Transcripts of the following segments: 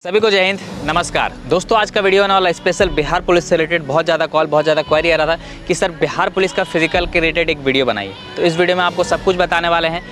सभी को जय हिंद, नमस्कार दोस्तों। आज का वीडियो होने वाला स्पेशल बिहार पुलिस से रिलेटेड बहुत ज़्यादा कॉल, बहुत ज़्यादा क्वेरी आ रहा था कि सर बिहार पुलिस का फिजिकल के रिलेटेड एक वीडियो बनाइए। तो इस वीडियो में आपको सब कुछ बताने वाले हैं।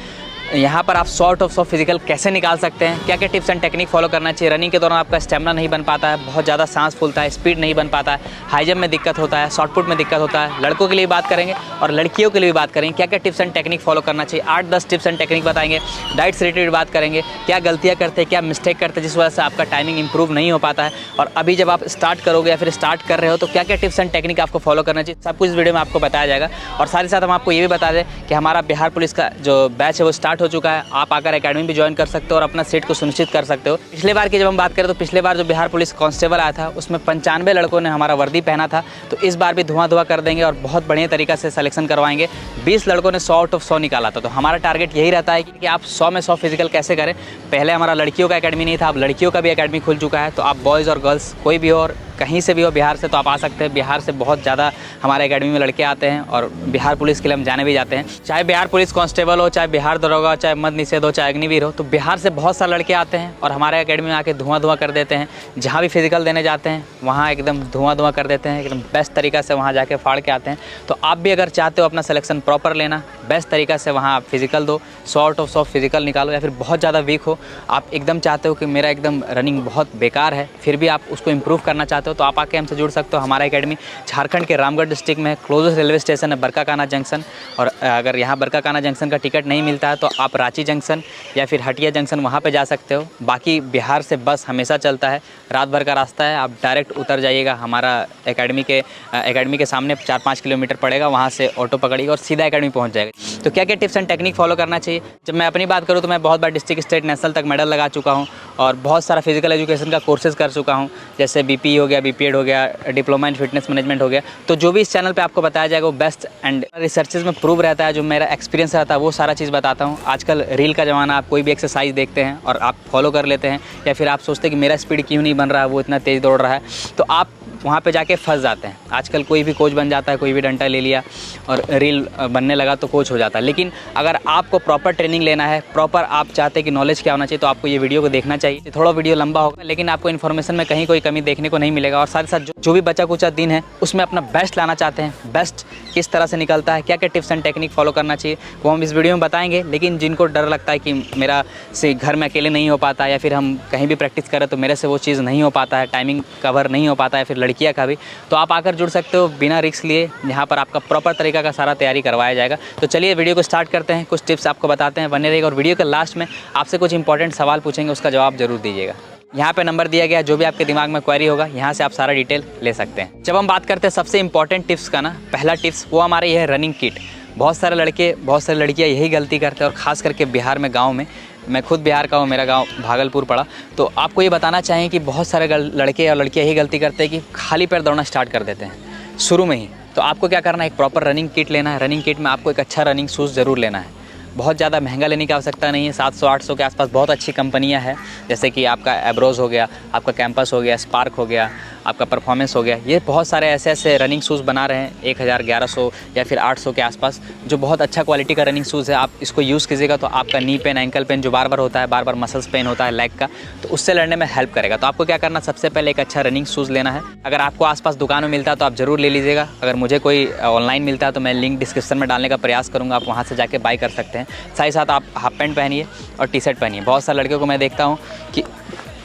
यहाँ पर आप 100 आउट ऑफ 100 फिजिकल कैसे निकाल सकते हैं, क्या क्या टिप्स एंड टेक्निक फॉलो करना चाहिए। रनिंग के दौरान आपका स्टेमिना नहीं बन पाता है, बहुत ज़्यादा सांस फूलता है, स्पीड नहीं बन पाता है, हाई जंप में दिक्कत होता है, शॉर्ट पुट में दिक्कत होता है। लड़कों के लिए बात करेंगे और लड़कियों के लिए भी बात करेंगे, क्या क्या टिप्स एंड टेक्निक फॉलो करना चाहिए। 8-10 टिप्स एंड टेक्निक बताएंगे। डाइट से रिलेटेड बात करेंगे, क्या गलतियाँ करते हैं, क्या मिस्टेक करते हैं जिस वजह से आपका टाइमिंग इंप्रूव नहीं हो पाता है। और अभी जब आप स्टार्ट करोगे या फिर स्टार्ट कर रहे हो तो क्या क्या टिप्स एंड टेक्निक आपको फॉलो करना चाहिए, सब कुछ इस वीडियो में आपको बताया जाएगा। और साथ ही साथ हम आपको ये भी बता दें कि हमारा बिहार पुलिस का जो बैच है वो स्टार्ट हो चुका है। आप आकर एकेडमी भी ज्वाइन कर सकते हो और अपना सीट को सुनिश्चित कर सकते हो। पिछले बार की जब हम बात करें तो पिछले बार जो बिहार पुलिस कांस्टेबल आया था उसमें 95 लड़कों ने हमारा वर्दी पहना था। तो इस बार भी धुआं कर देंगे और बहुत बढ़िया तरीक़ा से सिलेक्शन करवाएंगे। 20 लड़कों ने 100 आउट ऑफ 100 निकाला था। तो हमारा टारगेट यही रहता है कि आप 100 में 100 फिजिकल कैसे करें। पहले हमारा लड़कियों का एकेडमी नहीं था, अब लड़कियों का भी एकेडमी खुल चुका है। तो आप बॉयज़ और गर्ल्स कोई भी हो और कहीं से भी हो बिहार से तो आप आ सकते हैं। बिहार से बहुत ज़्यादा हमारे एकेडमी में लड़के आते हैं और बिहार पुलिस के लिए हम जाने भी जाते हैं। चाहे बिहार पुलिस कांस्टेबल हो, चाहे बिहार दरोगा हो, चाहे मद्य निषेध हो, चाहे अग्निवीर हो, तो बिहार से बहुत सारे लड़के आते हैं और हमारे एकेडमी में आके धुआं कर देते हैं। जहाँ भी फिजिकल देने जाते हैं वहाँ एकदम धुआं कर देते हैं, एकदम बेस्ट तरीक़ा से वहाँ जाके फाड़ के आते हैं। तो आप भी अगर चाहते हो अपना सिलेक्शन प्रॉपर लेना, बेस्ट तरीक़ा से वहाँ फिजिकल दो, 100 आउट ऑफ 100 फिजिकल निकालो। या फिर बहुत ज़्यादा वीक हो, आप एकदम चाहते हो कि मेरा एकदम रनिंग बहुत बेकार है, फिर भी आप उसको इम्प्रूव करना चाहते हो, तो आप आके हमसे जुड़ सकते हो। हमारा एकेडमी झारखंड के रामगढ़ डिस्ट्रिक्ट में क्लोजेस्ट रेलवे स्टेशन है बरकाकाना जंक्शन। और अगर यहाँ बरकाकाना जंक्शन का टिकट नहीं मिलता है तो आप रांची जंक्शन या फिर हटिया जंक्शन वहाँ पे जा सकते हो। बाकी बिहार से बस हमेशा चलता है, रात भर का रास्ता है। आप डायरेक्ट उतर जाइएगा, हमारा एकेडमी के सामने 4-5 किलोमीटर पड़ेगा, वहाँ से ऑटो पकड़िएगा और सीधा एकेडमी पहुँच जाएगा। तो क्या क्या टिप्स एंड टेक्निक फॉलो करना चाहिए। जब मैं अपनी बात करूँ तो मैं बहुत बार डिस्ट्रिक्ट, स्टेट, नेशनल तक मेडल लगा चुका हूँ और बहुत सारा फिजिकल एजुकेशन का कोर्सेज कर चुका हूँ, जैसे बीपी हो गया, बीपीएड हो गया, डिप्लोमा इन फिटनेस मैनेजमेंट हो गया। तो जो भी इस चैनल पे आपको बताया जाएगा वो बेस्ट एंड रिसर्चेज में प्रूव रहता है। जो मेरा एक्सपीरियंस रहता है वो सारा चीज़ बताता हूँ। आजकल रील का ज़माना, आप कोई भी एक्सरसाइज देखते हैं और आप फॉलो कर लेते हैं, या फिर आप सोचते हैं कि मेरा स्पीड क्यों नहीं बन रहा है, वो इतना तेज़ दौड़ रहा है, तो आप वहाँ पे जाके फंस जाते हैं। आजकल कोई भी कोच बन जाता है, कोई भी डंडा ले लिया और रील बनने लगा तो कोच हो जाता है। लेकिन अगर आपको प्रॉपर ट्रेनिंग लेना है, प्रॉपर आप चाहते हैं कि नॉलेज क्या होना चाहिए, तो आपको ये वीडियो को देखना चाहिए। थोड़ा वीडियो लंबा होगा लेकिन आपको इन्फॉर्मेशन में कहीं कोई कमी देखने को नहीं मिलेगा। और साथ ही साथ जो भी बचा कुचा दिन है उसमें अपना बेस्ट लाना चाहते हैं, बेस्ट किस तरह से निकलता है, क्या क्या टिप्स एंड टेक्निक फॉलो करना चाहिए, वो हम इस वीडियो में बताएंगे। लेकिन जिनको डर लगता है कि मेरा से घर में अकेले नहीं हो पाता, या फिर हम कहीं भी प्रैक्टिस करें तो मेरे से वो चीज़ नहीं हो पाता है, टाइमिंग कवर नहीं हो पाता है, फिर लड़कियाँ का भी, तो आप आकर जुड़ सकते हो बिना रिस्क लिए। यहाँ पर आपका प्रॉपर तरीका का सारा तैयारी करवाया जाएगा। तो चलिए वीडियो को स्टार्ट करते हैं, कुछ टिप्स आपको बताते हैं, बने रहिएगा। और वीडियो के लास्ट में आपसे कुछ इंपॉर्टेंट सवाल पूछेंगे, उसका जवाब जरूर दीजिएगा। यहाँ पे नंबर दिया गया, जो भी आपके दिमाग में क्वेरी होगा यहाँ से आप सारा डिटेल ले सकते हैं। जब हम बात करते हैं सबसे इंपॉर्टेंट टिप्स का ना, पहला टिप्स वो हमारे ये है रनिंग किट। बहुत सारे लड़के, बहुत सारी लड़कियाँ यही गलती करते हैं, और ख़ास करके बिहार में, गाँव में। मैं खुद बिहार का हूँ, मेरा गांव भागलपुर पड़ा। तो आपको ये बताना चाहिए कि बहुत सारे लड़के और लड़कियाँ यही गलती करते हैं कि खाली पैर दौड़ना स्टार्ट कर देते हैं शुरू में ही। तो आपको क्या करना है, एक प्रॉपर रनिंग किट लेना है। रनिंग किट में आपको एक अच्छा रनिंग शूज़ ज़रूर लेना है। बहुत ज़्यादा महंगा लेने की आवश्यकता नहीं है, 700-800 के आसपास बहुत अच्छी कंपनियां हैं, जैसे कि आपका एब्रोज हो गया, आपका कैंपस हो गया, स्पार्क हो गया, आपका परफॉर्मेंस हो गया। ये बहुत सारे ऐसे रनिंग शूज़ बना रहे हैं 1000, 1100 या फिर 800 के आसपास, जो बहुत अच्छा क्वालिटी का रनिंग शूज़ है। आप इसको यूज़ कीजिएगा तो आपका नी पेन, एंकल पेन जो बार बार होता है, बार बार मसल्स पेन होता है लेग का, तो उससे लड़ने में हेल्प करेगा। तो आपको क्या करना, सबसे पहले एक अच्छा रनिंग शूज़ लेना है। अगर आपको आसपास दुकान में मिलता है तो आप ज़रूर ले लीजिएगा। अगर मुझे कोई ऑनलाइन मिलता है तो मैं लिंक डिस्क्रिप्शन में डालने का प्रयास करूँगा, आप वहाँ से जाके बाय कर सकते हैं। साथ ही साथ आप हाफ पैंट पहनिए और टी शर्ट पहनिए। बहुत सारे लड़कियों को मैं देखता हूँ कि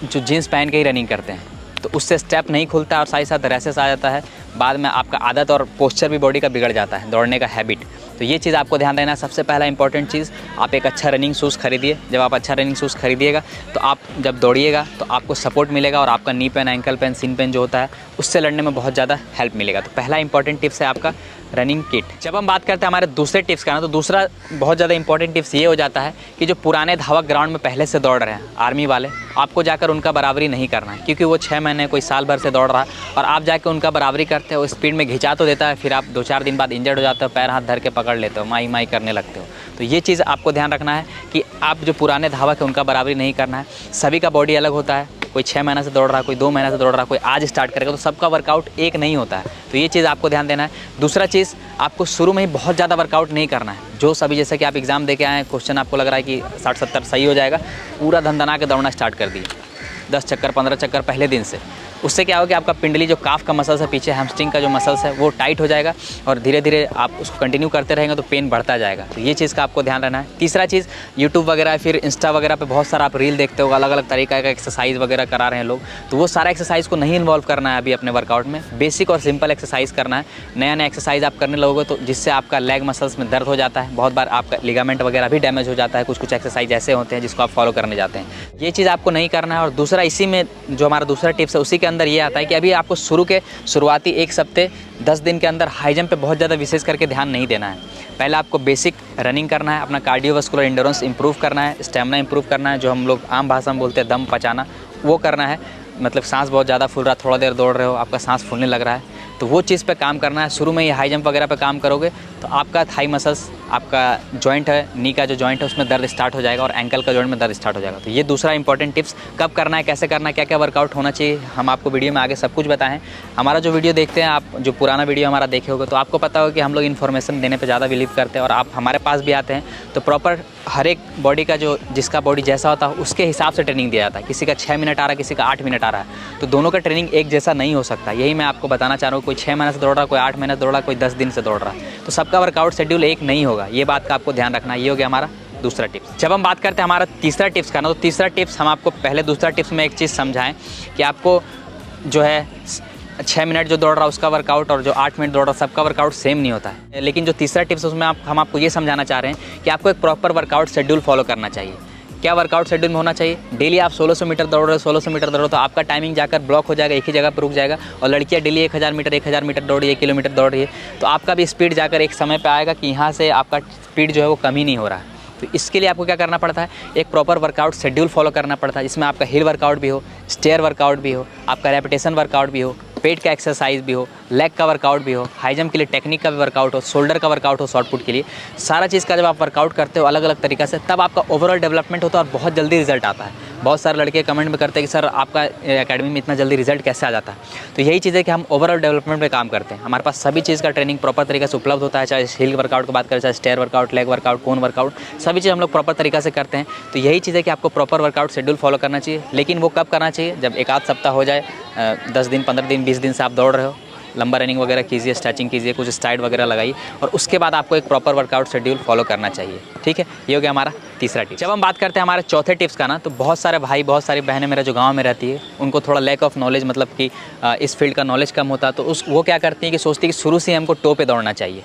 जो जीन्स पहन के ही रनिंग करते हैं, तो उससे स्टेप नहीं खुलता और साथ ही साथ रैसेस आ जाता है। बाद में आपका आदत और पोस्चर भी बॉडी का बिगड़ जाता है, दौड़ने का हैबिट। तो ये चीज़ आपको ध्यान देना है। सबसे पहला इंपॉर्टेंट चीज़, आप एक अच्छा रनिंग शूज़ खरीदिए। जब आप अच्छा रनिंग शूज़ खरीदिएगा तो आप जब दौड़िएगा तो आपको सपोर्ट मिलेगा और आपका नी पेन, एंकल पेन, सिन पेन जो होता है उससे लड़ने में बहुत ज़्यादा हेल्प मिलेगा। तो पहला इंपॉर्टेंट टिप्स है आपका रनिंग किट। जब हम बात करते हैं हमारे दूसरे टिप्स का ना, तो दूसरा बहुत ज़्यादा इंपॉर्टेंट टिप्स ये हो जाता है कि जो पुराने धावक ग्राउंड में पहले से दौड़ रहे हैं, आर्मी वाले, आपको जाकर उनका बराबरी नहीं करना है। क्योंकि वो 6 महीने, कोई साल भर से दौड़ रहा है और आप जाकर उनका बराबरी करते हो, स्पीड में घिंचा तो देता है, फिर आप 2-4 दिन बाद इंजर्ड हो जाते हो, पैर हाथ धर के पकड़ लेते हो, माई माई करने लगते हो। तो ये चीज़ आपको ध्यान रखना है कि आप जो पुराने धावक है उनका बराबरी नहीं करना है। सभी का बॉडी अलग होता है, कोई 6 महीने से दौड़ रहा है, कोई 2 महीने से दौड़ रहा है, कोई आज स्टार्ट करेगा, तो सबका वर्कआउट एक नहीं होता है। तो ये चीज़ आपको ध्यान देना है। दूसरा चीज़, आपको शुरू में ही बहुत ज़्यादा वर्कआउट नहीं करना है। जो सभी, जैसे कि आप एग्ज़ाम दे के आए हैं, क्वेश्चन आपको लग रहा है कि 60-70 सही हो जाएगा, पूरा धंधना के दौड़ना स्टार्ट कर दिए। 10 चक्कर 15 चक्कर पहले दिन से। उससे क्या होगा कि आपका पिंडली जो काफ का मसल्स है, पीछे हैमस्ट्रिंग का जो मसल्स है वो टाइट हो जाएगा और धीरे धीरे आप उसको कंटिन्यू करते रहेंगे तो पेन बढ़ता जाएगा। तो ये चीज़ का आपको ध्यान रहना है। तीसरा चीज़, यूट्यूब वगैरह फिर इंस्टा वगैरह पे बहुत सारा आप रील देखते हो, अलग अलग तरीका का एक्सरसाइज वगैरह करा रहे हैं लोग, तो वो सारा एक्सरसाइज को नहीं इन्वॉल्व करना है अभी अपने वर्कआउट में। बेसिक और सिंपल एक्सरसाइज करना है। नया नया एक्सरसाइज आप करने लगोगे तो जिससे आपका लेग मसल्स में दर्द हो जाता है, बहुत बार आपका लिगामेंट वगैरह भी डैमेज हो जाता है। कुछ एक्सरसाइज ऐसे होते हैं जिसको आप फॉलो करने जाते हैं, ये चीज़ आपको नहीं करना है। और दूसरा, इसी में जो हमारा दूसरा टिप्स है उसी के अंदर ये आता है कि अभी आपको शुरुआती 1 हफ्ते 10 दिन के अंदर हाई जंप पे बहुत ज़्यादा विशेष करके ध्यान नहीं देना है। पहले आपको बेसिक रनिंग करना है, अपना कार्डियोवास्कुलर एंड्योरेंस इंप्रूव करना है, स्टेमिना इंप्रूव करना है, जो हम लोग आम भाषा में बोलते हैं दम पचाना, वो करना है। मतलब सांस बहुत ज़्यादा फूल रहा, थोड़ा देर दौड़ रहे हो आपका सांस फूलने लग रहा है, तो वो चीज़ पे काम करना है। शुरू में ये हाई जंप वगैरह पे काम करोगे तो आपका थाई मसल्स, आपका जॉइंट है, नी का जो जॉइंट है उसमें दर्द स्टार्ट हो जाएगा और एंकल का जॉइंट में दर्द स्टार्ट हो जाएगा। तो ये दूसरा इंपॉर्टेंट टिप्स, कब करना है, कैसे करना है, क्या क्या वर्कआउट होना चाहिए, हम आपको वीडियो में आगे सब कुछ बताएं। हमारा जो वीडियो देखते हैं आप, जो पुराना वीडियो हमारा देखे होगे तो आपको पता होगा कि हम लोग इन्फॉर्मेशन देने पर ज़्यादा बिलीव करते हैं और आप हमारे पास भी आते हैं तो प्रॉपर हर एक बॉडी का जो, जिसका बॉडी जैसा होता है उसके हिसाब से ट्रेनिंग दिया जाता है। किसी का 6 मिनट आ रहा है, किसी का 8 मिनट आ रहा है, तो दोनों का ट्रेनिंग एक जैसा नहीं हो सकता। यही मैं आपको बताना चाह रहा हूँ। कोई 6 महीने से दौड़ रहा है, कोई 8 महीने से दौड़ रहा है, कोई 10 दिन से दौड़ रहा है, तो सबका वर्कआउट शेड्यूल एक नहीं होगा। ये बात का आपको ध्यान रखना है। ये हो गया हमारा दूसरा टिप्स। जब हम बात करते हैं हमारा तीसरा टिप्स का ना, तो तीसरा टिप्स हम आपको पहले दूसरा टिप्स में एक चीज़ समझाएं कि आपको जो है 6 मिनट जो दौड़ रहा है उसका वर्कआउट और जो 8 मिनट दौड़ रहा है सबका वर्कआउट सेम नहीं होता है। लेकिन जो तीसरा टिप्स है उसमें हम आपको ये समझाना चाह रहे हैं कि आपको एक प्रॉपर वर्कआउट शेड्यूल फॉलो करना चाहिए। क्या वर्कआउट शेड्यूल में होना चाहिए? डेली आप 1600 मीटर दौड़ रहे हो, 1600 मीटर दौड़ रहे हो तो आपका टाइमिंग जाकर ब्लॉक हो जाएगा, एक ही जगह पर रुक जाएगा। और लड़कियाँ डेली 1000 मीटर दौड़ रही है, 1 किलोमीटर दौड़ रही है, तो आपका भी स्पीड जाकर एक समय पे आएगा कि यहाँ से आपका स्पीड जो है वो कम ही नहीं हो रहा है। तो इसके लिए आपको क्या करना पड़ता है, एक प्रॉपर वर्कआउट शेड्यूल फॉलो करना पड़ता है, जिसमें आपका हिल वर्कआउट भी हो, स्टेयर वर्कआउट भी हो, आपका रेपिटेशन वर्कआउट भी हो, पेट का एक्सरसाइज भी हो, लेग का वर्कआउट भी हो, हाई जंप के लिए टेक्निक का भी वर्कआउट हो, शोल्डर का वर्कआउट हो, शॉर्ट पुट के लिए, सारा चीज़ का जब आप वर्कआउट करते हो अलग अलग तरीक़े से, तब आपका ओवरऑल डेवलपमेंट होता है और बहुत जल्दी रिजल्ट आता है। बहुत सारे लड़के कमेंट में करते हैं कि सर आपका एकेडमी में इतना जल्दी रिजल्ट कैसे आ जाता है। तो यही चीज़ है कि हम ओवरऑल डेवलपमेंट पे काम करते हैं। हमारे पास सभी चीज़ का ट्रेनिंग प्रॉपर तरीके से उपलब्ध होता है, चाहे हिल वर्कआउट की बात करें, चाहे स्टेयर वर्कआउट, लेग वर्कआउट, कोन वर्कआउट, सभी चीज़ हम लोग प्रॉपर तरीके से करते हैं। तो यही चीज़ है कि आपको प्रॉपर वर्कआउट शेड्यूल फॉलो करना चाहिए। लेकिन वो कब करना चाहिए? जब 1 आध सप्ताह हो जाए, 10 दिन, 15 दिन, 20 दिन से आप दौड़ रहे हो, लंबा रनिंग वगैरह कीजिए, स्ट्रेचिंग कीजिए, कुछ स्टाइड वगैरह लगाइए और उसके बाद आपको एक प्रॉपर वर्कआउट शेड्यूल फॉलो करना चाहिए। ठीक है, ये हो गया हमारा तीसरा टिप्स। जब हम बात करते हैं हमारे चौथे टिप्स का ना, तो बहुत सारे भाई, बहुत सारी बहनें मेरा जो गांव में रहती है, उनको थोड़ा लैक ऑफ नॉलेज, मतलब कि इस फील्ड का नॉलेज कम होता है, तो वो क्या करती हैं कि सोचती है कि शुरू से ही हमको टो पे दौड़ना चाहिए।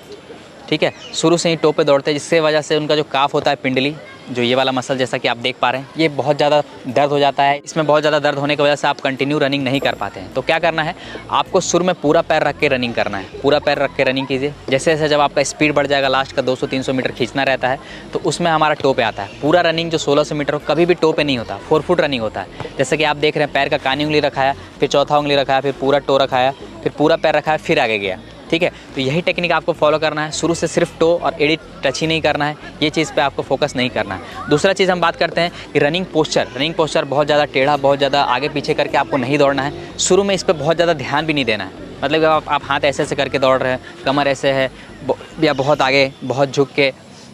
ठीक है, शुरू से ही टो पे दौड़ते हैं, जिससे वजह से उनका जो काफ होता है, पिंडली, जो ये वाला मसल जैसा कि आप देख पा रहे हैं, ये बहुत ज़्यादा दर्द हो जाता है। इसमें बहुत ज़्यादा दर्द होने की वजह से आप कंटिन्यू रनिंग नहीं कर पाते हैं। तो क्या करना है, आपको शुरू में पूरा पैर रख के रनिंग करना है। पूरा पैर रख के रनिंग कीजिए। जैसे जैसे जब आपका स्पीड बढ़ जाएगा, लास्ट का 200-300 मीटर खींचना रहता है, तो उसमें हमारा टो पे आता है। पूरा रनिंग जो 1600 मीटर हो, कभी भी टो पे नहीं होता, 4 फुट रनिंग होता है। जैसे कि आप देख रहे हैं, पैर का कानी उंगली रखाया, फिर चौथा उंगली रखाया, फिर पूरा टो रखाया, फिर पूरा पैर रखाया, फिर आगे गया। ठीक है, तो यही टेक्निक आपको फॉलो करना है। शुरू से सिर्फ टो और एड़ी टच ही नहीं करना है, ये चीज़ पे आपको फोकस नहीं करना है। दूसरा चीज़ हम बात करते हैं कि रनिंग पोस्चर बहुत ज़्यादा टेढ़ा, बहुत ज़्यादा आगे पीछे करके आपको नहीं दौड़ना है। शुरू में इस पर बहुत ज़्यादा ध्यान भी नहीं देना है। मतलब आप हाथ ऐसे ऐसे करके दौड़ रहे हैं, कमर ऐसे है या बहुत आगे, बहुत झुक के,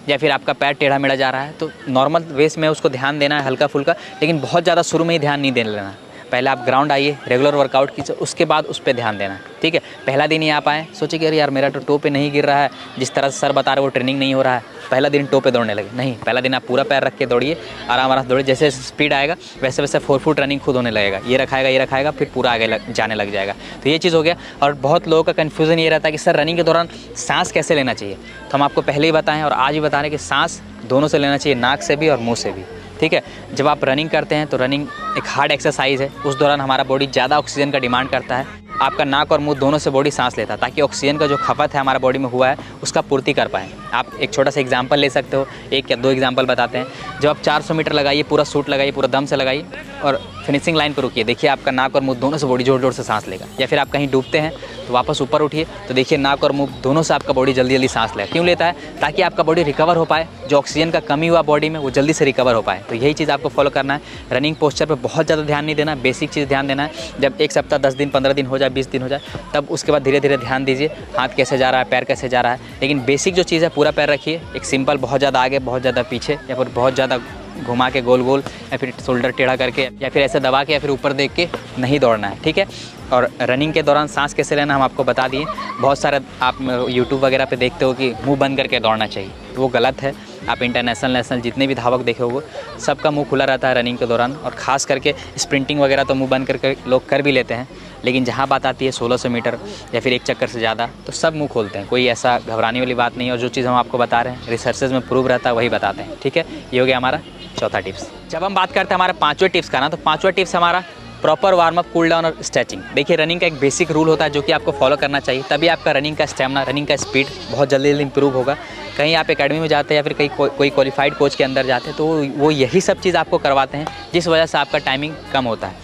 या फिर आपका पैर टेढ़ा मेढ़ा जा रहा है, तो नॉर्मल वेस में उसको ध्यान देना है, हल्का फुल्का, लेकिन बहुत ज़्यादा शुरू में ही ध्यान नहीं देने लेना है। पहले आप ग्राउंड आइए, रेगुलर वर्कआउट कीजिए, उसके बाद उस पर ध्यान देना है। ठीक है, पहला दिन ही आप आए, सोचिए कि अरे यार मेरा तो टो पे नहीं गिर रहा है, जिस तरह से सर बता रहे वो ट्रेनिंग नहीं हो रहा है, पहला दिन टो पे दौड़ने लगे। नहीं, पहला दिन आप पूरा पैर रख के दौड़िए, आराम से दौड़िए। जैसे स्पीड आएगा वैसे वैसे 4 फुट रनिंग खुद होने लगेगा। ये रखाएगा, फिर पूरा आगे जाने लग जाएगा। तो ये चीज़ हो गया। और बहुत लोगों का कन्फ्यूज़न ये रहता है कि सर रनिंग के दौरान सांस कैसे लेना चाहिए। तो हम आपको पहले ही बताएं और आज भी बता रहे हैं कि सांस दोनों से लेना चाहिए, नाक से भी और मुँह से भी। ठीक है, जब आप रनिंग करते हैं तो रनिंग एक हार्ड एक्सरसाइज है। उस दौरान हमारा बॉडी ज़्यादा ऑक्सीजन का डिमांड करता है। आपका नाक और मुंह दोनों से बॉडी सांस लेता है, ताकि ऑक्सीजन का जो खपत है हमारा बॉडी में हुआ है उसका पूर्ति कर पाएँ। आप एक छोटा सा एग्जांपल ले सकते हो, 1 या 2 एग्जांपल बताते हैं। जब आप 400 मीटर लगाइए, पूरा सूट लगाइए, पूरा दम से लगाइए और फिनिशिंग लाइन पर रुकिए, देखिए आपका नाक और मुंह दोनों से बॉडी जोर जोर से सांस लेगा। या फिर आप कहीं डूबते हैं तो वापस ऊपर उठिए, तो देखिए नाक और मुंह दोनों से आपका बॉडी जल्दी जल्दी सांस लेगा। क्यों लेता है? ताकि आपका बॉडी रिकवर हो पाए, जो ऑक्सीजन का कमी हुआ बॉडी में वो जल्दी से रिकवर हो पाए। तो यही चीज़ आपको फॉलो करना है। रनिंग पोस्चर पर बहुत ज़्यादा ध्यान नहीं देना, बेसिक चीज़ ध्यान देना है। जब 1 सप्ताह, 10 दिन, 15 दिन हो जाए, 20 दिन हो जाए, तब उसके बाद धीरे धीरे ध्यान दीजिए हाथ कैसे जा रहा है, पैर कैसे जा रहा है। लेकिन बेसिक जो चीज़ है, पूरा पैर रखिए। एक सिंपल बहुत ज़्यादा आगे, बहुत ज़्यादा पीछे या फिर बहुत ज़्यादा घुमा के गोल गोल या फिर शोल्डर टेढ़ा करके या फिर ऐसे दबा के या फिर ऊपर देख के नहीं दौड़ना है, ठीक है। और रनिंग के दौरान सांस कैसे लेना हम आपको बता दिए। बहुत सारे आप यूट्यूब वगैरह पे देखते हो कि मुंह बंद करके दौड़ना चाहिए, तो वो गलत है। आप इंटरनेशनल नेशनल जितने भी धावक देखे होगे सबका मुंह खुला रहता है रनिंग के दौरान, और ख़ास करके स्प्रिंटिंग वगैरह तो मुंह बंद करके लोग कर भी लेते हैं, लेकिन जहाँ बात आती है 1600 मीटर या फिर एक चक्कर से ज़्यादा तो सब मुंह खोलते हैं। कोई ऐसा घबराने वाली बात नहीं है, और जो चीज़ हम आपको बता रहे हैं रिसर्चेज में प्रूव रहता है वही बताते हैं, ठीक है। ये हो गया हमारा चौथा टिप्स। जब हम बात करते हैं हमारे पाँचवें टिप्स का ना, तो पाँचवा टिप्स हमारा proper warm up, cool down और स्ट्रेचिंग। देखिए रनिंग का एक बेसिक रूल होता है जो कि आपको फॉलो करना चाहिए, तभी आपका रनिंग का स्टेमिना, रनिंग का स्पीड बहुत जल्दी जल्दी इंप्रूव होगा। कहीं आप एकेडमी में जाते हैं या फिर कहीं कोई क्वालिफाइड कोच के अंदर जाते हैं तो वो यही सब चीज़ आपको करवाते हैं, जिस वजह से आपका टाइमिंग कम होता है।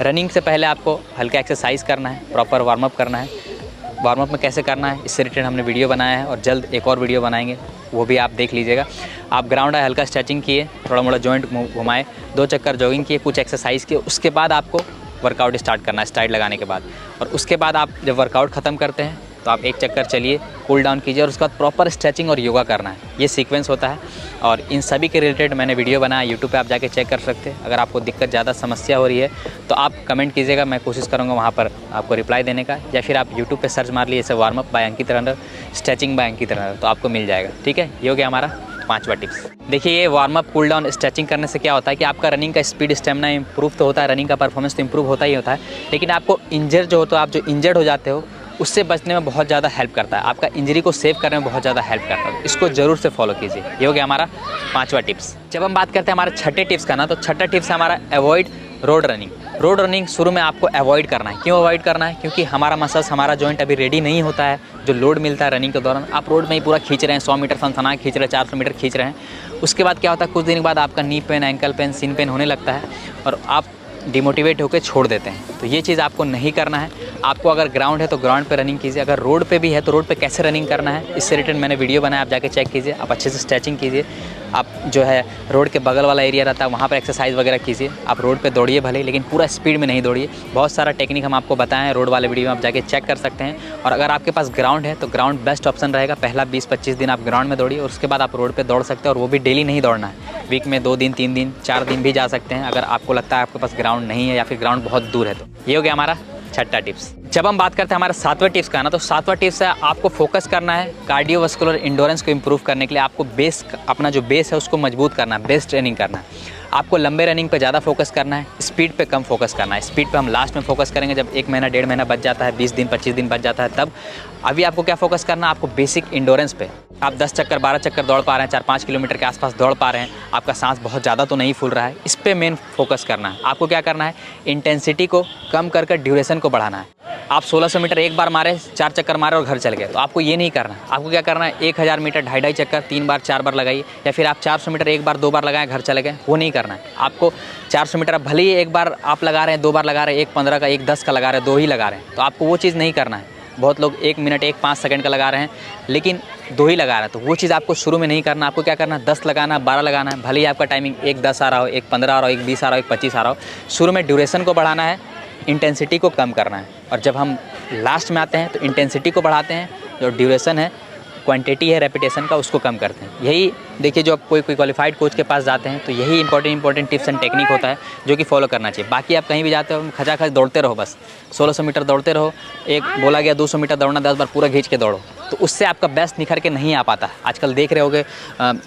रनिंग से पहले आपको हल्का एक्सरसाइज करना है, प्रॉपर वार्म अप करना है। वार्म अप में कैसे करना है इससे रिलेटेड हमने वीडियो बनाया है, और जल्द एक और वीडियो बनाएंगे, वो भी आप देख लीजिएगा। आप ग्राउंड आए, हल्का स्ट्रेचिंग किए, थोड़ा मोड़ा जॉइंट घुमाए, 2 चक्कर जॉगिंग किए, कुछ एक्सरसाइज किए, उसके बाद आपको वर्कआउट स्टार्ट करना है स्टाइल लगाने के बाद। और उसके बाद आप जब वर्कआउट ख़त्म करते हैं तो आप 1 चक्कर चलिए, कूल डाउन कीजिए, और उसके बाद प्रॉपर स्ट्रेचिंग और योगा करना है। ये सीक्वेंस होता है, और इन सभी के रिलेटेड मैंने वीडियो बनाया, यूट्यूब पे आप जाके चेक कर सकते हैं। अगर आपको दिक्कत ज़्यादा समस्या हो रही है तो आप कमेंट कीजिएगा, मैं कोशिश करूँगा वहाँ पर आपको रिप्लाई देने का, या फिर आप यूट्यूब पे सर्च मार लिए जैसे warm up by Ankit runner, stretching by Ankit runner, तो आपको मिल जाएगा, ठीक है। ये हो गया हमारा पाँचवा टिप्स। देखिए ये warm up, cool down, stretching करने से क्या होता है कि आपका रनिंग का स्पीड, स्टेमिना इंप्रूव तो होता है, रनिंग का परफॉर्मेंस तो इंप्रूव होता ही होता है, लेकिन आपको इंजर जो होता है, आप जो इंजर्ड हो जाते हो उससे बचने में बहुत ज़्यादा हेल्प करता है, आपका इंजरी को सेव करने में बहुत ज़्यादा हेल्प करता है। इसको ज़रूर से फॉलो कीजिए। ये हो गया हमारा पाँचवा टिप्स। जब हम बात करते हैं हमारे छठे टिप्स का ना, तो छठा टिप्स है हमारा avoid road running. Road running शुरू में आपको अवॉइड करना है। क्यों अवॉइड करना है? क्योंकि हमारा मसल्स, हमारा जॉइंट अभी रेडी नहीं होता है। जो लोड मिलता है रनिंग के दौरान, आप रोड में ही पूरा खींच रहे हैं, 100 मीटर सनसना खींच रहे हैं, 400 मीटर खींच रहे हैं, उसके बाद क्या होता है, कुछ दिन के बाद आपका नी पेन, एंकल पेन, सिन पेन होने लगता है और आप डिमोटिवेट होकर छोड़ देते हैं। तो ये चीज़ आपको नहीं करना है। आपको अगर ग्राउंड है तो ग्राउंड पे रनिंग कीजिए, अगर रोड पे भी है तो रोड पे कैसे रनिंग करना है इससे रिलेटेड मैंने वीडियो बनाया, आप जाके चेक कीजिए। आप अच्छे से स्ट्रेचिंग कीजिए, आप जो है रोड के बगल वाला एरिया रहता है वहाँ पर एक्सरसाइज वगैरह कीजिए। आप रोड पे दौड़िए भले, लेकिन पूरा स्पीड में नहीं दौड़िए। बहुत सारा टेक्निक हम आपको बताएं हैं रोड वाले वीडियो में, आप जाके चेक कर सकते हैं। और अगर आपके पास ग्राउंड है तो ग्राउंड बेस्ट ऑप्शन रहेगा। पहला 20-25 दिन आप ग्राउंड में दौड़िए और उसके बाद आप रोड पे दौड़ सकते हैं। और वो भी डेली नहीं दौड़ना है, वीक में 2 दिन, 3 दिन, 4 दिन भी जा सकते हैं अगर आपको लगता है आपके पास ग्राउंड नहीं है या फिर ग्राउंड बहुत दूर है। तो ये हो गया हमारा छठा टिप्स। जब हम बात करते हैं हमारे 7वें टिप्स का ना, तो 7वां टिप्स है आपको फोकस करना है कार्डियोवास्कुलर इंडोरेंस को इंप्रूव करने के लिए। आपको बेस, अपना जो बेस है उसको मजबूत करना है, बेस ट्रेनिंग करना है। आपको लंबे रनिंग पे ज़्यादा फोकस करना है, स्पीड पे कम फोकस करना है। स्पीड पे हम लास्ट में फोकस करेंगे जब 1 महीना 1.5 महीना बच जाता है, 20 दिन 25 दिन बच जाता है तब। अभी आपको क्या फोकस करना है, आपको बेसिक इंडोरेंस पे। आप 10 चक्कर 12 चक्कर दौड़ पा रहे हैं, 4-5 किलोमीटर के आसपास दौड़ पा रहे हैं, आपका सांस बहुत ज़्यादा तो नहीं फूल रहा है, इस पे मेन फोकस करना है। आपको क्या करना है, इंटेंसिटी को कम कर ड्यूरेशन को बढ़ाना है। आप 1600 मीटर एक बार मारे, 4 चक्कर मारे और घर चल गए, तो आपको ये नहीं करना है। आपको क्या करना है, 1000 मीटर 2.5 चक्कर 3 बार 4 बार लगाइए, या फिर आप 400 मीटर 1 बार 2 बार लगाएं घर चले गए, वो नहीं करना है। आपको 400 मीटर भले ही 1 बार आप लगा रहे हैं, 2 बार लगा रहे हैं, 1 15 का 1 10 का लगा रहे हैं, 2 ही लगा रहे हैं, तो आपको वो चीज़ नहीं करना है। बहुत लोग 1 मिनट 1 5 सेकंड का लगा रहे हैं लेकिन 2 ही लगा रहे हैं, तो वो चीज़ आपको शुरू में नहीं करना। आपको क्या करना है, 10 लगाना है, 12 लगाना है, भले ही आपका टाइमिंग 1 10 आ रहा हो, 1 15 आ रहा हो, 1 20 आ रहा हो, 1 25 आ रहा हो। शुरू में ड्यूरेशन को बढ़ाना है, इंटेंसिटी को कम करना है, और जब हम लास्ट में आते हैं तो इंटेंसिटी को बढ़ाते हैं, जो ड्यूरेशन है, क्वांटिटी है रेपिटेशन का, उसको कम करते हैं। यही देखिए, जो कोई क्वालिफाइड कोच के पास जाते हैं तो यही इंपॉर्टेंट टिप्स एंड टेक्निक होता है जो कि फॉलो करना चाहिए। बाकी आप कहीं भी जाते हो खचाखच दौड़ते रहो, बस 1600 मीटर दौड़ते रहो, एक बोला गया 200 मीटर दौड़ना, 10 बार पूरा खींच के दौड़ो, तो उससे आपका बेस्ट निखर के नहीं आ पाता। आजकल देख रहे होगे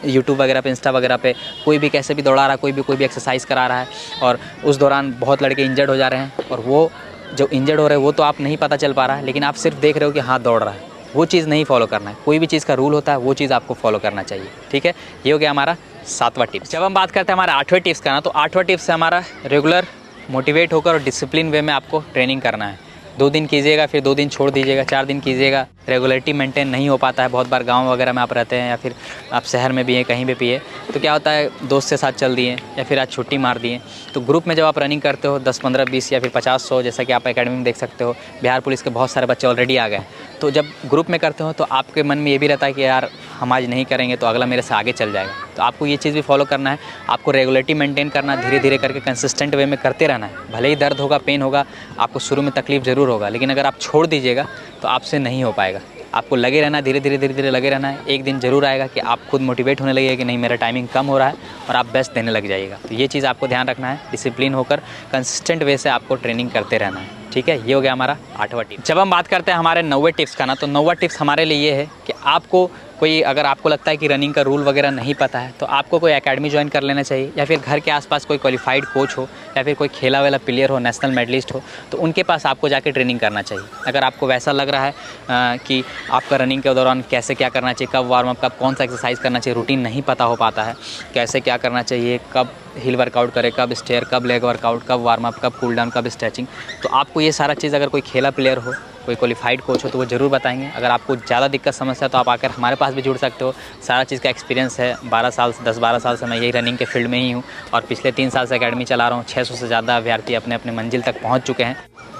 यूट्यूब वगैरह पे, इंस्टा वगैरह पे, कोई भी कैसे भी दौड़ा रहा है, कोई भी एक्सरसाइज करा रहा है, और उस दौरान बहुत लड़के इंजर्ड हो जा रहे हैं, और वो जो इंजर्ड हो रहे हैं वो तो आप नहीं पता चल पा रहा है, लेकिन आप सिर्फ देख रहे हो कि हाथ दौड़ रहा है। वो चीज़ नहीं फॉलो करना है। कोई भी चीज़ का रूल होता है, वो चीज़ आपको फॉलो करना चाहिए, ठीक है। ये हो गया हमारा 7वां टिप्स। जब हम बात करते हैं हमारे 8वें टिप्स का ना, तो 8वां टिप्स है हमारा रेगुलर मोटिवेट होकर और डिसिप्लिन वे में आपको ट्रेनिंग करना है। 2 दिन कीजिएगा, फिर 2 दिन छोड़ दीजिएगा, 4 दिन कीजिएगा। रेगुलरिटी मेंटेन नहीं हो पाता है। बहुत बार गांव वगैरह में आप रहते हैं या फिर आप शहर में भी हैं, कहीं भी है, तो क्या होता है, दोस्त के साथ चल दिए या फिर आज छुट्टी मार दिए। तो ग्रुप में जब आप रनिंग करते हो 10 15 20 या फिर 50 100, जैसा कि आप एकेडमी में देख सकते हो, बिहार पुलिस के बहुत सारे बच्चे ऑलरेडी आ गए। तो जब ग्रुप में करते हो तो आपके मन में ये भी रहता है कि यार हम आज नहीं करेंगे तो अगला मेरे से आगे चल जाएगा। तो आपको ये चीज़ भी फॉलो करना है। आपको रेगुलरिटी मेंटेन करना, धीरे धीरे करके कंसिस्टेंट वे में करते रहना है। भले ही दर्द होगा, पेन होगा, आपको शुरू में तकलीफ ज़रूर होगा, लेकिन अगर आप छोड़ दीजिएगा तो आपसे नहीं हो पाएगा। आपको लगे रहना, धीरे धीरे लगे रहना है। एक दिन ज़रूर आएगा कि आप खुद मोटिवेट होने लगेगा कि नहीं मेरा टाइमिंग कम हो रहा है और आप बेस्ट देने लग जाइएगा। तो ये चीज़ आपको ध्यान रखना है, डिसिप्लिन होकर कंसिस्टेंट वे से आपको ट्रेनिंग करते रहना है। ठीक है, ये हो गया हमारा 8वां टिप। जब हम बात करते हैं हमारे 9वें टिप्स का ना, तो 9वां टिप्स हमारे लिए ये है कि आपको कोई, अगर आपको लगता है कि रनिंग का रूल वगैरह नहीं पता है तो आपको कोई एकेडमी ज्वाइन कर लेना चाहिए, या फिर घर के आसपास कोई क्वालिफाइड कोच हो, या फिर कोई खेला वाला प्लेयर हो, नेशनल मेडलिस्ट हो, तो उनके पास आपको जाके ट्रेनिंग करना चाहिए। अगर आपको वैसा लग रहा है कि आपका रनिंग के दौरान कैसे क्या करना चाहिए, कब वार्म अप, कब कौन सा एक्सरसाइज करना चाहिए, रूटीन नहीं पता हो पाता है, कैसे क्या करना चाहिए, कब हिल वर्कआउट करें, कब स्टेयर, कब लेग वर्कआउट, कब वार्म अप, कब कूल डाउन, कब स्ट्रेचिंग, तो आपको ये सारा चीज़ अगर कोई खेला प्लेयर हो, कोई क्वालिफाइड कोच हो तो वो ज़रूर बताएंगे। अगर आपको ज़्यादा दिक्कत समस्या तो आप आकर हमारे पास भी जुड़ सकते हो। सारा चीज़ का एक्सपीरियंस है, 10-12 साल से मैं यही रनिंग के फील्ड में ही हूँ और पिछले 3 साल से एकेडमी चला रहा हूँ। 600 से ज़्यादा अभ्यर्थी अपने अपने मंजिल तक पहुँच चुके हैं।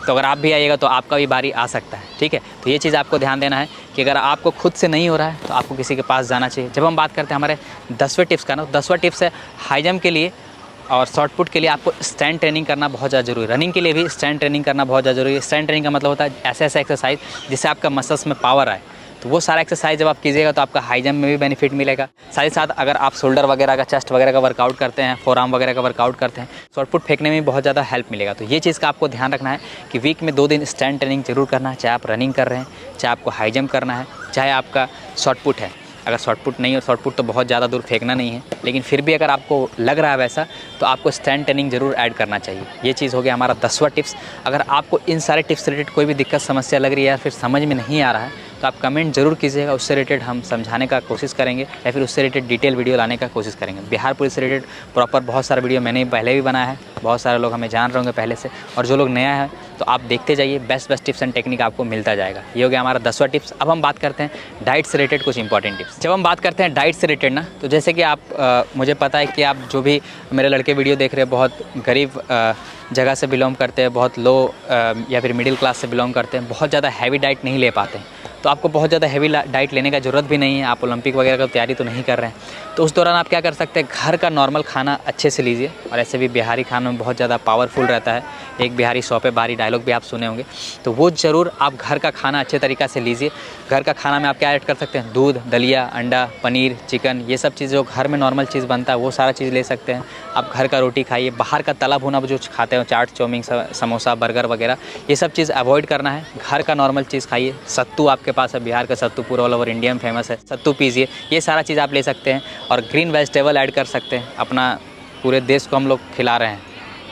तो अगर आप भी आइएगा तो आपका भी बारी आ सकता है। ठीक है, तो ये चीज़ आपको ध्यान देना है कि अगर आपको खुद से नहीं हो रहा है तो आपको किसी के पास जाना चाहिए। जब हम बात करते हैं हमारे 10वें टिप्स का ना, 10वां टिप्स है हाई जंप के लिए और शॉर्ट पुट के लिए आपको स्टैंड ट्रेनिंग करना बहुत ज़्यादा जरूरी है। रनिंग के लिए भी स्टैंड ट्रेनिंग करना बहुत ज़्यादा जरूरी है। स्टैंड ट्रेनिंग का मतलब होता है ऐसे एक्सरसाइज जिससे आपका मसल्स में पावर आए। तो वो सारा एक्सरसाइज जब आप कीजिएगा तो आपका हाई जंप में भी बेनिफिट मिलेगा। साथ ही साथ अगर आप शोल्डर वगैरह का, चेस्ट वगैरह का वर्कआउट करते हैं, फोर आर्म वगैरह का वर्कआउट करते हैं, शॉर्ट पुट फेंकने में भी बहुत ज़्यादा हेल्प मिलेगा। तो ये चीज़ का आपको ध्यान रखना है कि वीक में 2 दिन स्टैंड ट्रेनिंग जरूर करना है, चाहे आप रनिंग कर रहे हैं, चाहे आपको हाई जंप करना है, चाहे आपका शॉर्ट पुट है। अगर शॉर्ट पुट नहीं हो, शॉर्ट पुट तो बहुत ज़्यादा दूर फेंकना नहीं है, लेकिन फिर भी अगर आपको लग रहा है वैसा तो आपको स्टैंड ट्रेनिंग ज़रूर ऐड करना चाहिए। ये चीज़ हो गया हमारा 10वां टिप्स। अगर आपको इन सारे टिप्स से रिलेटेड कोई भी दिक्कत समस्या लग रही है या फिर समझ में नहीं आ रहा है तो आप कमेंट ज़रूर कीजिएगा, उससे रिलेटेड हम समझाने का कोशिश करेंगे या फिर उससे रिलेटेड डिटेल वीडियो लाने का कोशिश करेंगे। बिहार पुलिस से रिलेटेड प्रॉपर बहुत सारा वीडियो मैंने पहले भी बनाया है, बहुत सारे लोग हमें जान रहे होंगे पहले से, और जो लोग नया है तो आप देखते जाइए, बेस्ट टिप्स एंड टेक्निक आपको मिलता जाएगा। ये हो गया हमारा 10वां टिप्स। अब हम बात करते हैं डाइट से रिलेटेड कुछ इंपॉर्टेंट टिप्स। जब हम बात करते हैं डाइट से रिलेटेड ना, तो जैसे कि आप मुझे पता है कि आप जो भी मेरे लड़के वीडियो देख रहे हैं बहुत गरीब जगह से बिलोंग करते हैं, बहुत लो या फिर मिडिल क्लास से बिलोंग करते हैं, बहुत ज़्यादा हैवी डाइट नहीं ले पाते हैं। तो आपको बहुत ज़्यादा हैवी डाइट लेने का ज़रूरत भी नहीं है, आप ओलंपिक वगैरह का तैयारी तो नहीं कर रहे हैं। तो उस दौरान आप क्या कर सकते हैं, घर का नॉर्मल खाना अच्छे से लीजिए। और ऐसे भी बिहारी खाना में बहुत ज़्यादा पावरफुल रहता है, एक बिहारी 100 पे भारी डायलॉग भी आप सुने होंगे, तो वो ज़रूर आप घर का खाना अच्छे तरीक़ा से लीजिए। घर का खाना में आप क्या ऐड कर सकते हैं, दूध, दलिया, अंडा, पनीर, चिकन, ये सब चीज़ जो घर में नॉर्मल चीज़ बनता है वो सारा चीज़ ले सकते हैं। आप घर का रोटी खाइए, बाहर का तला भुना जो खाते हो, चाट, चाउमीन, समोसा, बर्गर वगैरह, ये सब चीज़ अवॉइड करना है। घर का नॉर्मल चीज़ खाइए। सत्तू आपके पास है, बिहार का सत्तू पूरा ऑल ओवर इंडिया में फेमस है, सत्तू पीजिए, ये सारा चीज़ आप ले सकते हैं। और ग्रीन वेजिटेबल ऐड कर सकते हैं, अपना पूरे देश को हम लोग खिला रहे हैं,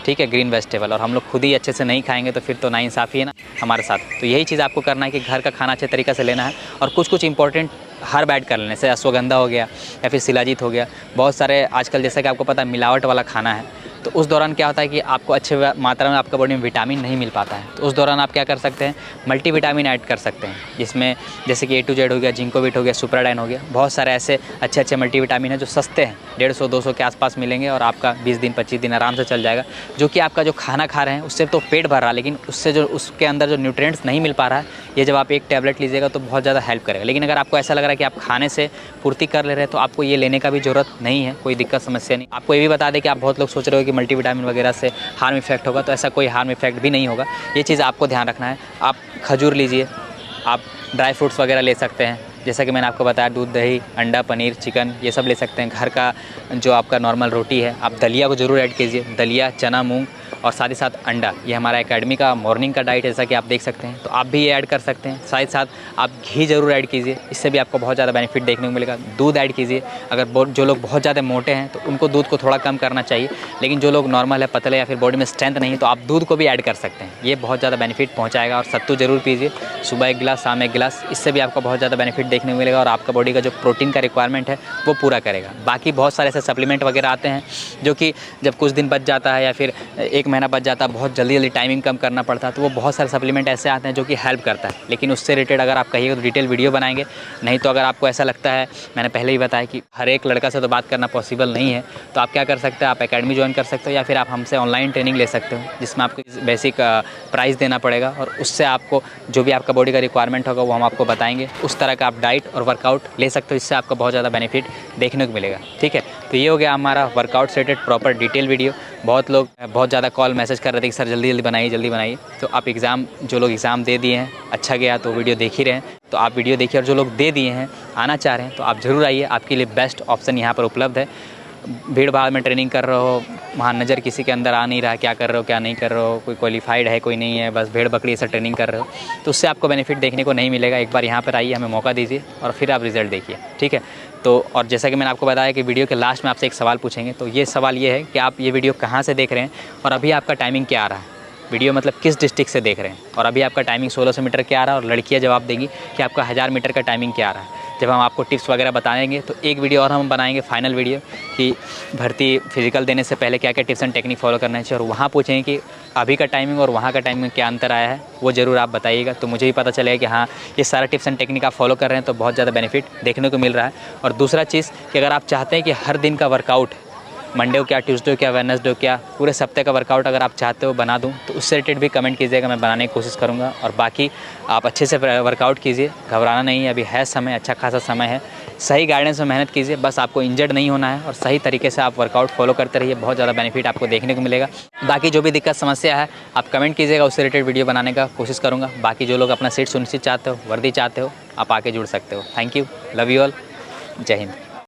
ठीक है, ग्रीन वेजिटेबल, और हम लोग खुद ही अच्छे से नहीं खाएंगे तो फिर तो नाइंसाफ़ी है ना हमारे साथ। तो यही चीज़ आपको करना है कि घर का खाना अच्छे तरीके से लेना है और कुछ इंपॉर्टेंट हर्ब ऐड कर लेने से, अश्वगंधा हो गया या फिर शिलाजीत हो गया, बहुत सारे आजकल जैसा कि आपको पता है मिलावट वाला खाना है, तो उस दौरान क्या होता है कि आपको अच्छे मात्रा में आपका बॉडी में विटामिन नहीं मिल पाता है। तो उस दौरान आप क्या कर सकते हैं, मल्टीविटामिन ऐड कर सकते हैं, जिसमें जैसे कि A to Z हो गया, जिंकोविट हो गया, सुपराडाइन हो गया, बहुत सारे ऐसे अच्छे मल्टीविटामिन हैं जो सस्ते हैं, 150-200 के आसपास मिलेंगे और आपका 20 दिन 25 दिन आराम से चल जाएगा। जो कि आपका जो खाना खा रहे हैं उससे तो पेट भर रहा है, लेकिन उससे जो उसके अंदर जो न्यूट्रिएंट्स नहीं मिल पा रहा है, ये जब आप एक टैबलेट लीजिएगा तो बहुत ज़्यादा हेल्प करेगा। लेकिन अगर आपको ऐसा लग रहा है कि आप खाने से पूर्ति कर ले रहे हैं तो आपको ये लेने का भी ज़रूरत नहीं है, कोई दिक्कत समस्या नहीं। आपको ये भी बता दें कि आप बहुत लोग सोच रहे हो कि मल्टीविटामिन वगैरह से हार्म इफेक्ट होगा, तो ऐसा कोई हार्म इफेक्ट भी नहीं होगा। ये चीज़ आपको ध्यान रखना है। आप खजूर लीजिए, आप ड्राई फ्रूट्स वगैरह ले सकते हैं, जैसा कि मैंने आपको बताया, दूध, दही, अंडा, पनीर, चिकन, ये सब ले सकते हैं। घर का जो आपका नॉर्मल रोटी है, आप दलिया को ज़रूर ऐड कीजिए, दलिया, चना, मूंग और साथ ही साथ अंडा। ये हमारा एकेडमी का मॉर्निंग का डाइट है, जैसा कि आप देख सकते हैं, तो आप भी ये ऐड कर सकते हैं। साथ ही साथ आप घी ज़रूर ऐड कीजिए, इससे भी आपको बहुत ज़्यादा बेनिफिट देखने को मिलेगा। दूध ऐड कीजिए, अगर जो लोग बहुत ज़्यादा मोटे हैं तो उनको दूध को थोड़ा कम करना चाहिए, लेकिन जो लोग नॉर्मल है, पतले या फिर बॉडी में स्ट्रेंथ नहीं है, तो आप दूध को भी ऐड कर सकते हैं, ये बहुत ज़्यादा बेनिफिट पहुँचाएगा। और सत्तू ज़रूर पीजिए, सुबह 1 गिलास, शाम 1 गिलास, इससे भी आपको बहुत ज़्यादा बेनिफिट देखने को मिलेगा और आपका बॉडी का जो प्रोटीन का रिक्वायरमेंट है वो पूरा करेगा। बाकी बहुत सारे ऐसे सप्लीमेंट वगैरह आते हैं जो कि जब कुछ दिन बच जाता है या फिर 1 महीना बच जाता है, बहुत जल्दी टाइमिंग कम करना पड़ता है, तो वो बहुत सारे सप्लीमेंट ऐसे आते हैं जो कि हेल्प करता है। लेकिन उससे रिलेटेड अगर आप कहिएगा तो डिटेल वीडियो बनाएंगे। नहीं तो अगर आपको ऐसा लगता है, मैंने पहले ही बताया कि हर एक लड़का से तो बात करना पॉसिबल नहीं है, तो आप क्या कर सकते हैं, आप एकेडमी ज्वाइन कर सकते हो या फिर आप हमसे ऑनलाइन ट्रेनिंग ले सकते हो, जिसमें आपको बेसिक प्राइस देना पड़ेगा और उससे आपको जो भी आपका बॉडी का रिक्वायरमेंट होगा वो हम आपको बताएंगे। उस तरह का आप डाइट और वर्कआउट ले सकते हो, इससे आपको बहुत ज़्यादा बेनिफिट देखने को मिलेगा। ठीक है, तो ये हो गया हमारा वर्कआउट से रिलेटेड प्रॉपर डिटेल वीडियो। बहुत लोग बहुत ज़्यादा कॉल मैसेज कर रहे थे कि सर जल्दी बनाइए। तो आप जो लोग एग्ज़ाम दे दिए हैं, अच्छा गया तो वीडियो देख ही रहे हैं, तो आप वीडियो देखिए, और जो लोग दे दिए हैं, आना चाह रहे हैं, तो आप ज़रूर आइए, आपके लिए बेस्ट ऑप्शन यहाँ पर उपलब्ध है। भीड़ भाड़ में ट्रेनिंग कर रहे हो, वहाँ नज़र किसी के अंदर आ नहीं रहा, क्या कर रहे हो क्या नहीं कर रहे हो, कोई क्वालिफाइड है कोई नहीं है, बस भेड़ बकरी ऐसा ट्रेनिंग कर रहे हो, तो उससे आपको बेनिफिट देखने को नहीं मिलेगा। एक बार यहाँ पर आइए, हमें मौका दीजिए और फिर आप रिज़ल्ट देखिए, ठीक है। तो और जैसा कि मैंने आपको बताया कि वीडियो के लास्ट में आपसे एक सवाल पूछेंगे, तो ये सवाल ये है कि आप ये वीडियो कहाँ से देख रहे हैं और अभी आपका टाइमिंग क्या आ रहा है, वीडियो मतलब किस डिस्ट्रिक्ट से देख रहे हैं, और अभी आपका टाइमिंग 1600 मीटर क्या आ रहा है, और लड़कियाँ जवाब देंगी कि आपका 1000 मीटर का टाइमिंग क्या आ रहा है। जब हम आपको टिप्स वगैरह बताएंगे तो एक वीडियो और हम बनाएंगे, फाइनल वीडियो, कि भर्ती फिजिकल देने से पहले क्या क्या टिप्स एंड टेक्निक फॉलो करना चाहिए, और वहाँ पूछेंगे कि अभी का टाइमिंग और वहाँ का टाइमिंग में क्या अंतर आया है, वो ज़रूर आप बताइएगा। तो मुझे भी पता चलेगा कि हाँ, ये सारा टिप्स एंड टेक्निक आप फॉलो कर रहे हैं, तो बहुत ज़्यादा बेनिफिट देखने को मिल रहा है। और दूसरा चीज़ कि अगर आप चाहते हैं कि हर दिन का वर्कआउट, मंडे हो क्या, ट्यूसडे हो क्या, वेडनेसडे हो क्या, पूरे सप्ताह का वर्कआउट अगर आप चाहते हो बना दूं, तो उससे रिलेटेड भी कमेंट कीजिएगा, मैं बनाने की कोशिश करूंगा। और बाकी आप अच्छे से वर्कआउट कीजिए, घबराना नहीं है, अभी है समय, अच्छा खासा समय है। सही गाइडेंस में मेहनत कीजिए, बस आपको इंजर्ड नहीं होना है, और सही तरीके से आप वर्कआउट फॉलो करते रहिए, बहुत ज़्यादा बेनिफिट आपको देखने को मिलेगा। बाकी जो भी दिक्कत समस्या है आप कमेंट कीजिएगा, उससे रिलेटेड वीडियो बनाने का कोशिश करूँगा। बाकी जो लोग अपना सीट सुनिश्चित चाहते हो, वर्दी चाहते हो, आप आके जुड़ सकते हो। Thank you, love you all, जय हिंद।